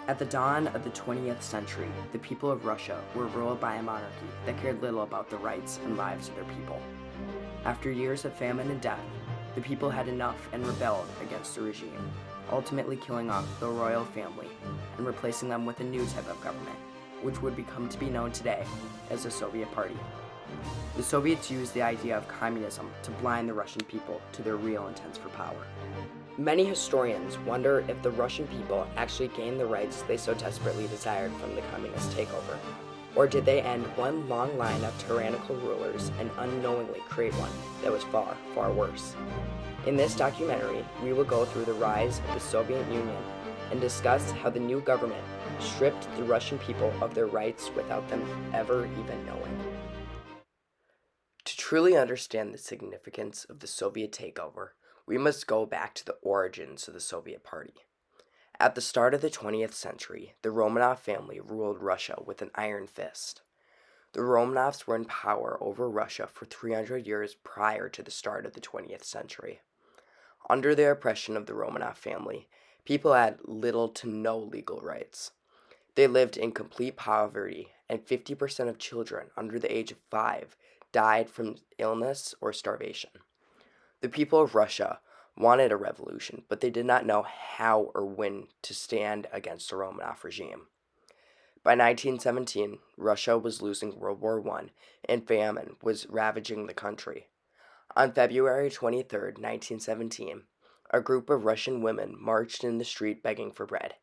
At the dawn of the 20th century, the people of Russia were ruled by a monarchy that cared little about the rights and lives of their people. After years of famine and death, the people had enough and rebelled against the regime, ultimately killing off the royal family and replacing them with a new type of government, which would become to be known today as the Soviet Party. The Soviets used the idea of communism to blind the Russian people to their real intents for power. Many historians wonder if the Russian people actually gained the rights they so desperately desired from the communist takeover. Or did they end one long line of tyrannical rulers and unknowingly create one that was far, far worse? In this documentary, we will go through the rise of the Soviet Union and discuss how the new government stripped the Russian people of their rights without them ever even knowing. To truly understand the significance of the Soviet takeover, we must go back to the origins of the Soviet Party. At the start of the 20th century, the Romanov family ruled Russia with an iron fist. The Romanovs were in power over Russia for 300 years prior to the start of the 20th century. Under the oppression of the Romanov family, people had little to no legal rights. They lived in complete poverty, and 50% of children under the age of 5 died from illness or starvation. The people of Russia wanted a revolution, but they did not know how or when to stand against the Romanov regime. By 1917, Russia was losing World War I, and famine was ravaging the country. On February 23, 1917, a group of Russian women marched in the street begging for bread.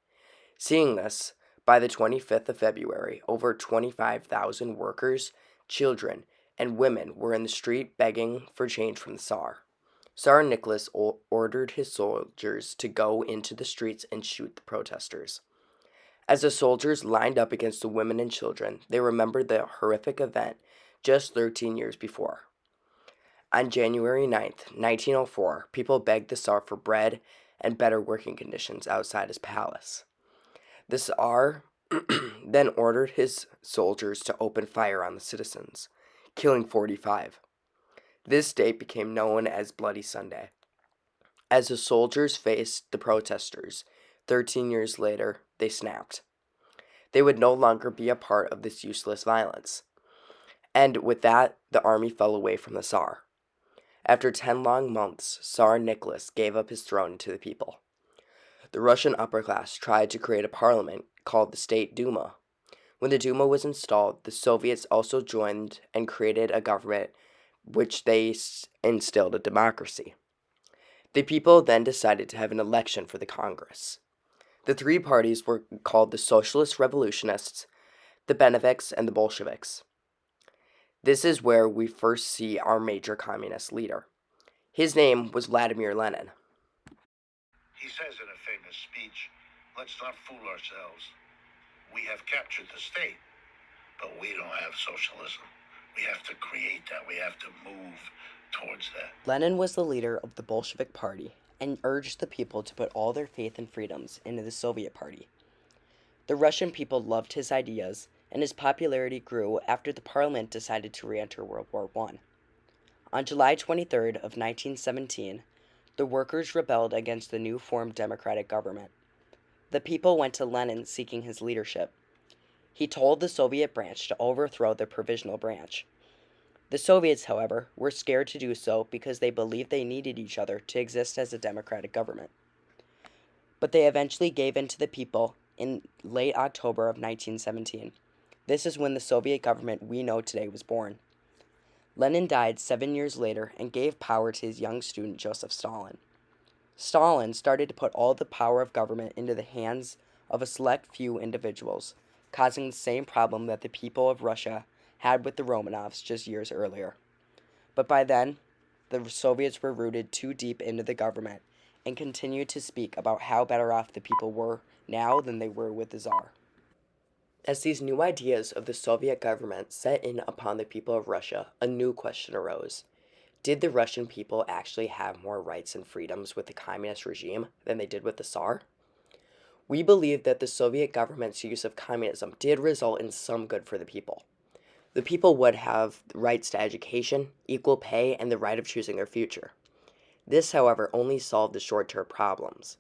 Seeing this, by the 25th of February, over 25,000 workers, children, and women were in the street begging for change from the Tsar. Tsar Nicholas ordered his soldiers to go into the streets and shoot the protesters. As the soldiers lined up against the women and children, they remembered the horrific event just 13 years before. On January 9th, 1904, people begged the Tsar for bread and better working conditions outside his palace. The Tsar then ordered his soldiers to open fire on the citizens, killing 45. This date became known as Bloody Sunday. As the soldiers faced the protesters, 13 years later, they snapped. They would no longer be a part of this useless violence. And with that, the army fell away from the Tsar. After 10 long months, Tsar Nicholas gave up his throne to the people. The Russian upper class tried to create a parliament called the State Duma. When the Duma was installed, the Soviets also joined and created a government which they instilled a democracy. The people then decided to have an election for the Congress. The three parties were called the Socialist Revolutionists, the Beneviks, and the Bolsheviks. This is where we first see our major communist leader. His name was Vladimir Lenin. He says in a famous speech, "Let's not fool ourselves. We have captured the state, but we don't have socialism. We have to create that. We have to move towards that." Lenin was the leader of the Bolshevik Party and urged the people to put all their faith and freedoms into the Soviet Party. The Russian people loved his ideas, and his popularity grew after the parliament decided to re-enter World War I. On July 23rd of 1917, the workers rebelled against the new formed democratic government. The people went to Lenin seeking his leadership. He told the Soviet branch to overthrow the provisional branch. The Soviets, however, were scared to do so because they believed they needed each other to exist as a democratic government. But they eventually gave in to the people in late October of 1917. This is when the Soviet government we know today was born. Lenin died 7 years later and gave power to his young student Joseph Stalin. Stalin started to put all the power of government into the hands of a select few individuals, causing the same problem that the people of Russia had with the Romanovs just years earlier. But by then, the Soviets were rooted too deep into the government and continued to speak about how better off the people were now than they were with the Tsar. As these new ideas of the Soviet government set in upon the people of Russia, a new question arose. Did the Russian people actually have more rights and freedoms with the communist regime than they did with the Tsar? We believe that the Soviet government's use of communism did result in some good for the people. The people would have rights to education, equal pay, and the right of choosing their future. This, however, only solved the short-term problems.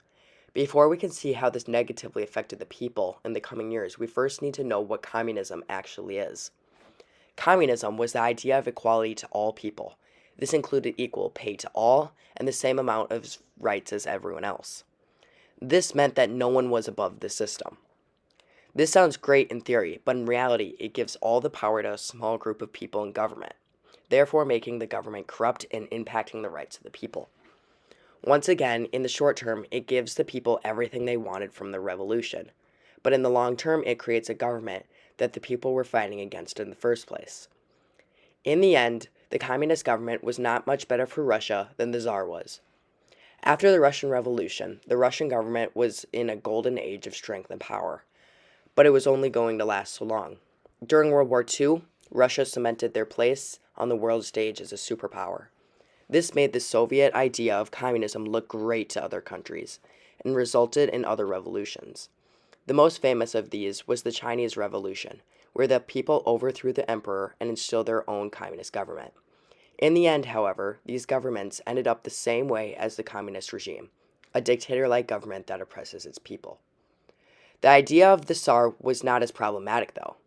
Before we can see how this negatively affected the people in the coming years, we first need to know what communism actually is. Communism was the idea of equality to all people. This included equal pay to all and the same amount of rights as everyone else. This meant that no one was above the system. This sounds great in theory, but in reality, it gives all the power to a small group of people in government, therefore making the government corrupt and impacting the rights of the people. Once again, in the short term, it gives the people everything they wanted from the revolution, but in the long term, it creates a government that the people were fighting against in the first place. In the end, the communist government was not much better for Russia than the Tsar was. After the Russian Revolution, the Russian government was in a golden age of strength and power, but it was only going to last so long. During World War II, Russia cemented their place on the world stage as a superpower. This made the Soviet idea of communism look great to other countries and resulted in other revolutions. The most famous of these was the Chinese Revolution, where the people overthrew the emperor and instilled their own communist government. In the end, however, these governments ended up the same way as the communist regime, a dictator-like government that oppresses its people. The idea of the Tsar was not as problematic, though.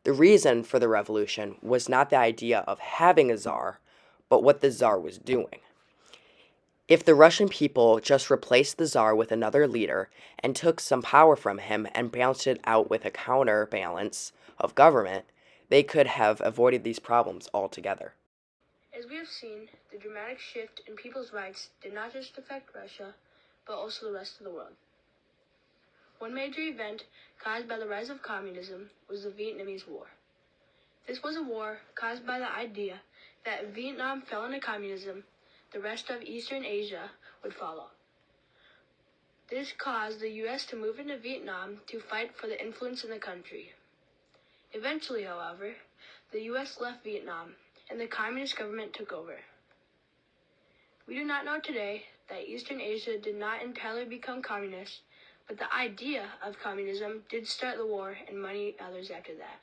The reason for the revolution was not the idea of having a Tsar, but what the Tsar was doing. If the Russian people just replaced the Tsar with another leader and took some power from him and balanced it out with a counterbalance of government, they could have avoided these problems altogether. As we have seen, the dramatic shift in people's rights did not just affect Russia, but also the rest of the world. One major event caused by the rise of communism was the Vietnamese War. This was a war caused by the idea that if Vietnam fell into communism, the rest of Eastern Asia would follow. This caused the U.S. to move into Vietnam to fight for the influence in the country. Eventually, however, the U.S. left Vietnam and the communist government took over. We do not know today that Eastern Asia did not entirely become communist, but the idea of communism did start the war and many others after that.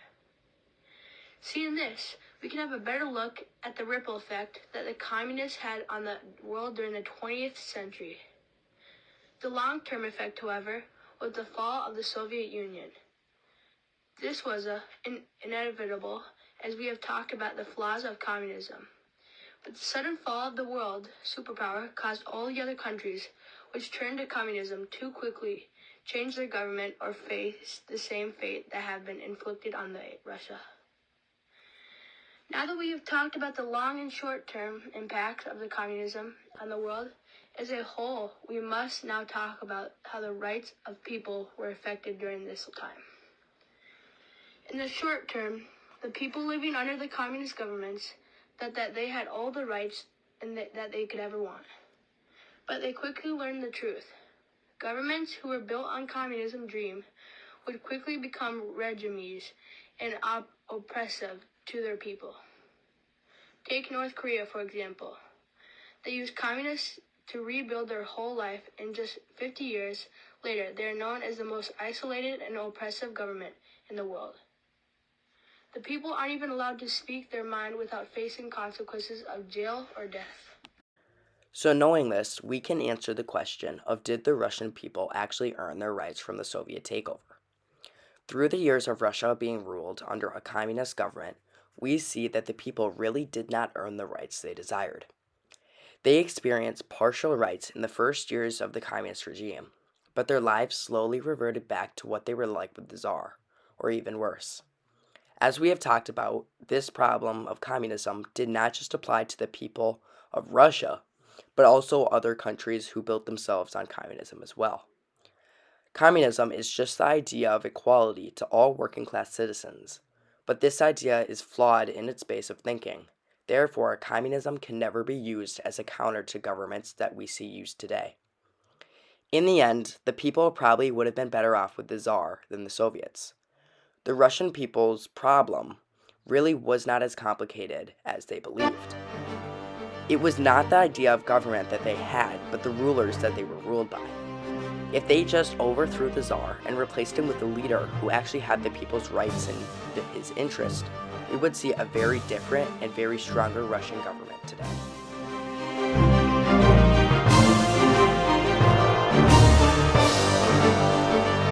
Seeing this, we can have a better look at the ripple effect that the communists had on the world during the 20th century. The long-term effect, however, was the fall of the Soviet Union. This was inevitable, as we have talked about the flaws of communism. But the sudden fall of the world superpower caused all the other countries, which turned to communism too quickly, change their government or face the same fate that had been inflicted on Russia. Now that we have talked about the long and short-term impacts of the communism on the world as a whole, we must now talk about how the rights of people were affected during this time. In the short term, the people living under the communist governments thought that they had all the rights and that they could ever want. But they quickly learned the truth. Governments who were built on communism dream would quickly become regimes and oppressive to their people. Take North Korea, for example. They used communists to rebuild their whole life, and just 50 years later, they are known as the most isolated and oppressive government in the world. The people aren't even allowed to speak their mind without facing consequences of jail or death. So knowing this, we can answer the question of did the Russian people actually earn their rights from the Soviet takeover? Through the years of Russia being ruled under a communist government, we see that the people really did not earn the rights they desired. They experienced partial rights in the first years of the communist regime, but their lives slowly reverted back to what they were like with the Tsar, or even worse. As we have talked about, this problem of communism did not just apply to the people of Russia, but also other countries who built themselves on communism as well. Communism is just the idea of equality to all working-class citizens, but this idea is flawed in its base of thinking. Therefore, communism can never be used as a counter to governments that we see used today. In the end, the people probably would have been better off with the Tsar than the Soviets. The Russian people's problem really was not as complicated as they believed. It was not the idea of government that they had, but the rulers that they were ruled by. If they just overthrew the Tsar and replaced him with a leader who actually had the people's rights and his interest, we would see a very different and very stronger Russian government today.